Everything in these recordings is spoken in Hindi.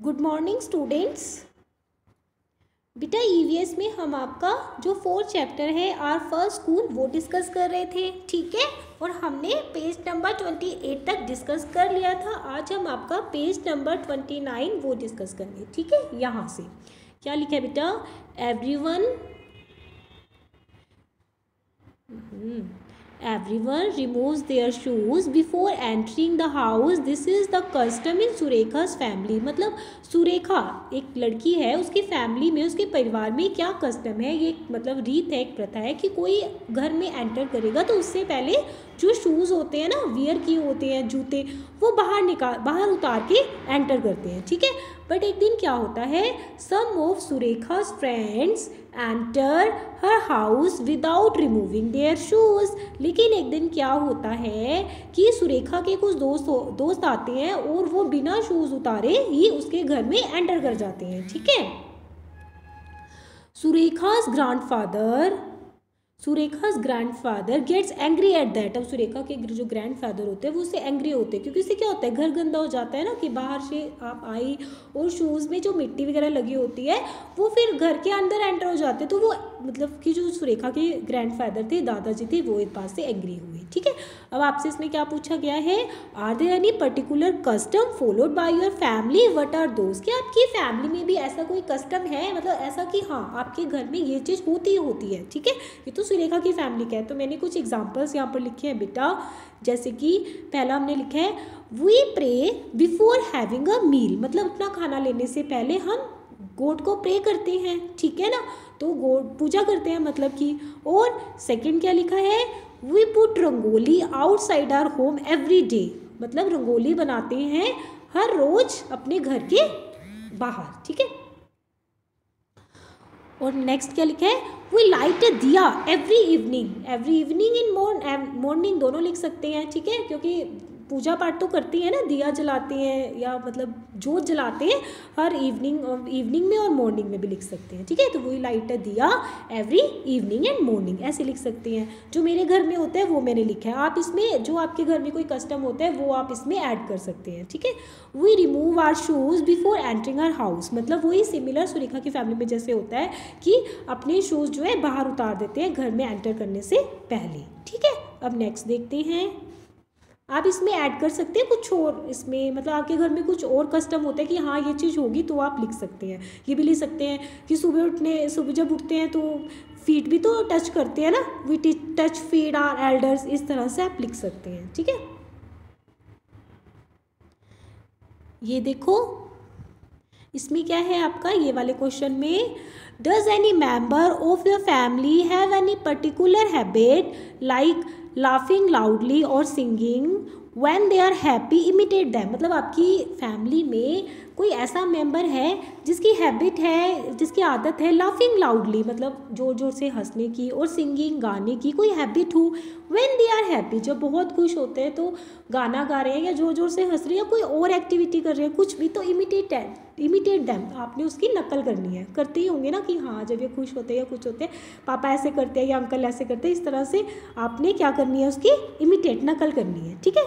Good morning students. बेटा ईवीएस में हम आपका जो 4th चैप्टर है आवर फर्स्ट स्कूल वो डिस्कस कर रहे थे, ठीक है। और हमने पेज नंबर 28 तक डिस्कस कर लिया था। आज हम आपका पेज नंबर 29 वो डिस्कस करेंगे, ठीक है। यहाँ से क्या लिखा है बेटा? Everyone Everyone removes their shoes before entering the house. This is the custom in सुरेखा's family. मतलब सुरेखा एक लड़की है, उसकी फैमिली में, उसके परिवार में क्या कस्टम है, ये मतलब रीत है, एक प्रथा है कि कोई घर में एंटर करेगा तो उससे पहले जो शूज़ होते हैं ना, वियर किए होते हैं जूते, वो बाहर उतार के एंटर करते हैं, ठीक है। बट एक दिन क्या होता है, some of Surekha's friends enter her house without removing their shoes. लेकिन एक दिन क्या होता है कि सुरेखा के कुछ दोस्त आते हैं और वो बिना शूज़ उतारे ही उसके घर में एंटर कर जाते हैं, ठीक है। Surekha's grandfather gets angry at that. अब सुरेखा के जो ग्रैंडफादर होते हैं वो उससे एंग्री होते हैं, क्योंकि इससे क्या होता है, घर गंदा हो जाता है ना, कि बाहर से आप आई और शूज़ में जो मिट्टी वगैरह लगी होती है वो फिर घर के अंदर एंटर हो जाते हैं। तो वो मतलब कि जो सुरेखा के ग्रैंडफादर थे, दादाजी थे, वो इस बात से एंग्री हुए, ठीक है। अब आपसे इसमें क्या पूछा गया है, are there any particular custom followed by your family, what are those. कि आपकी फैमिली में भी ऐसा कोई कस्टम है, मतलब ऐसा कि हाँ आपके घर में ये चीज़ होती है, ठीक है। ये तो सुरेखा की फैमिली का है। तो मैंने कुछ एग्जांपल्स यहाँ पर लिखे हैं बेटा, जैसे कि पहला हमने लिखा है we pray before having a meal. मतलब अपना खाना लेने से पहले हम गॉड को प्रे करते हैं, ठीक है ना, तो गॉड पूजा करते हैं मतलब कि। और सेकंड क्या लिखा है, we put rangoli outside our home every day. मतलब रंगोली बनाते हैं हर रोज अपने घर के बाहर, ठीक है। और नेक्स्ट क्या लिखा है, वी लाइट अ दिया एवरी इवनिंग इन मॉर्निंग दोनों लिख सकते हैं, ठीक है, क्योंकि पूजा पाठ तो करती है ना, दिया जलाते हैं या मतलब जोत जलाते हैं हर इवनिंग में, और मॉर्निंग में भी लिख सकते हैं, ठीक है। तो वी लाइट अ दिया एवरी इवनिंग एंड मॉर्निंग ऐसे लिख सकते हैं। जो मेरे घर में होता है वो मैंने लिखा है, आप इसमें जो आपके घर में कोई कस्टम होता है वो आप इसमें ऐड कर सकते हैं, ठीक है। We remove our shoes before entering our house. मतलब वही सिमिलर सुरेखा की फैमिली में जैसे होता है कि अपने शूज़ जो है बाहर उतार देते हैं घर में एंटर करने से पहले, ठीक है। अब नेक्स्ट देखते हैं, आप इसमें ऐड कर सकते हैं कुछ और, इसमें मतलब आपके घर में कुछ और कस्टम होता है कि हाँ ये चीज़ होगी, तो आप लिख सकते हैं। ये भी लिख सकते हैं कि सुबह जब उठते हैं तो फीट भी तो टच करते हैं ना, we touch feet our elders, इस तरह से आप लिख सकते हैं, ठीक है। ये देखो इसमें क्या है आपका, ये वाले क्वेश्चन में, does any member of your family have any particular habit like laughing loudly और singing when they are happy, imitate them. मतलब आपकी फैमिली में कोई ऐसा मेंबर है जिसकी हैबिट है, जिसकी आदत है लाफिंग लाउडली, मतलब जोर जोर से हंसने की, और सिंगिंग गाने की कोई हैबिट हो, व्हेन दे आर हैप्पी जब बहुत खुश होते हैं तो गाना गा रहे हैं या जोर जोर से हंस रहे हैं या कोई और एक्टिविटी कर रहे हैं कुछ भी, तो इमिटेट दैम, आपने उसकी नकल करनी है। करते ही होंगे ना कि हाँ जब ये खुश होते हैं या कुछ होते हैं पापा ऐसे करते हैं या अंकल ऐसे करते हैं, इस तरह से आपने क्या करनी है, उसकी इमिटेट नकल करनी है, ठीक है।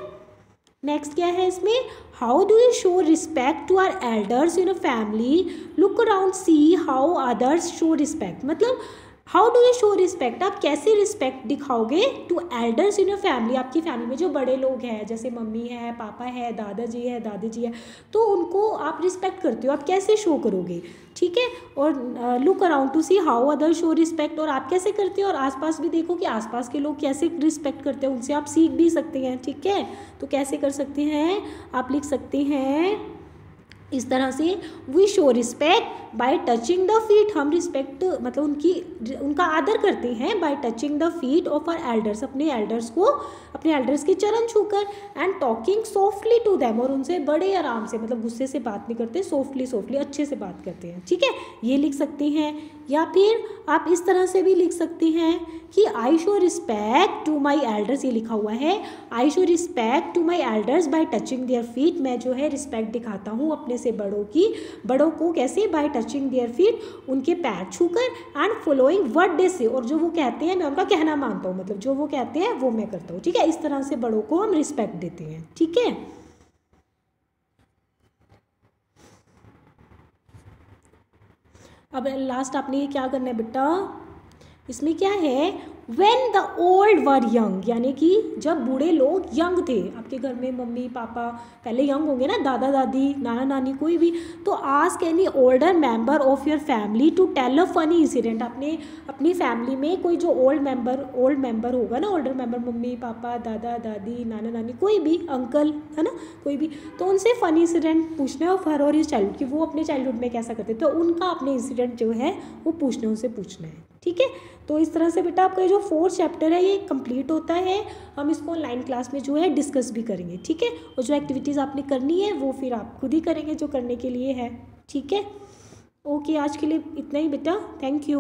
नेक्स्ट क्या है इसमें, how do you show respect to our elders in a family, look around see how others show respect. मतलब how do you show respect, आप कैसे रिस्पेक्ट दिखाओगे to elders in your family. आपकी फैमिली में जो बड़े लोग हैं, जैसे मम्मी है, पापा है, दादाजी है, दादी जी है, तो उनको आप रिस्पेक्ट करते हो, आप कैसे शो करोगे, ठीक है। और look around two C how others show respect, और आप कैसे करते हो, और आसपास भी देखो कि आसपास के लोग कैसे रिस्पेक्ट करते हैं, उनसे आप सीख भी सकते हैं, ठीक है। तो कैसे कर सकते हैं, आप लिख सकते हैं इस तरह से, we show respect by touching the feet. हम रिस्पेक्ट मतलब उनका आदर करते हैं by touching the feet of our elders, अपने एल्डर्स के चरण छूकर, and talking softly to them, और उनसे बड़े आराम से, मतलब गुस्से से बात नहीं करते, सॉफ्टली अच्छे से बात करते हैं, ठीक है। ये लिख सकते हैं, या फिर आप इस तरह से भी लिख सकते हैं कि I show respect to my elders, ये लिखा हुआ है, I show respect to my elders by touching their feet. मैं जो है रिस्पेक्ट दिखाता हूँ अपने से बड़ों को कैसे, बाय टचिंग देयर फीट, उनके पैर छूकर, एंड फॉलोइंग व्हाट दे से, और जो वो कहते हैं मैं उनका कहना मानता हूँ, मतलब जो वो कहते हैं वो मैं करता हूँ, ठीक है। इस तरह से बड़ों को हम रिस्पेक्ट देते हैं, ठीक है। अब लास्ट आपने ये क्या करना है बेटा, इसमें क्या है, when the old were young, यानी कि जब बूढ़े लोग यंग थे, आपके घर में मम्मी पापा पहले यंग होंगे ना, दादा दादी नाना नानी कोई भी, तो ask any older member of your family to tell a funny incident. आपने अपनी फैमिली में कोई जो ओल्ड मेंबर होगा ना, ओल्डर मेंबर, मम्मी पापा दादा दादी नाना नानी कोई भी, अंकल है ना कोई भी, तो उनसे फनी इंसिडेंट पूछना है ऑफ हर और हिज चाइल्ड, कि वो अपने चाइल्डहुड में कैसा करते, तो उनका अपने इंसिडेंट जो है वो पूछना, उनसे पूछना है। ठीक है, तो इस तरह से बेटा आपका ये जो 4th चैप्टर है ये कंप्लीट होता है। हम इसको ऑनलाइन क्लास में जो है डिस्कस भी करेंगे। ठीक है, और जो एक्टिविटीज़ आपने करनी है वो फिर आप खुद ही करेंगे जो करने के लिए है। ठीक है, ओके, आज के लिए इतना ही बेटा, थैंक यू।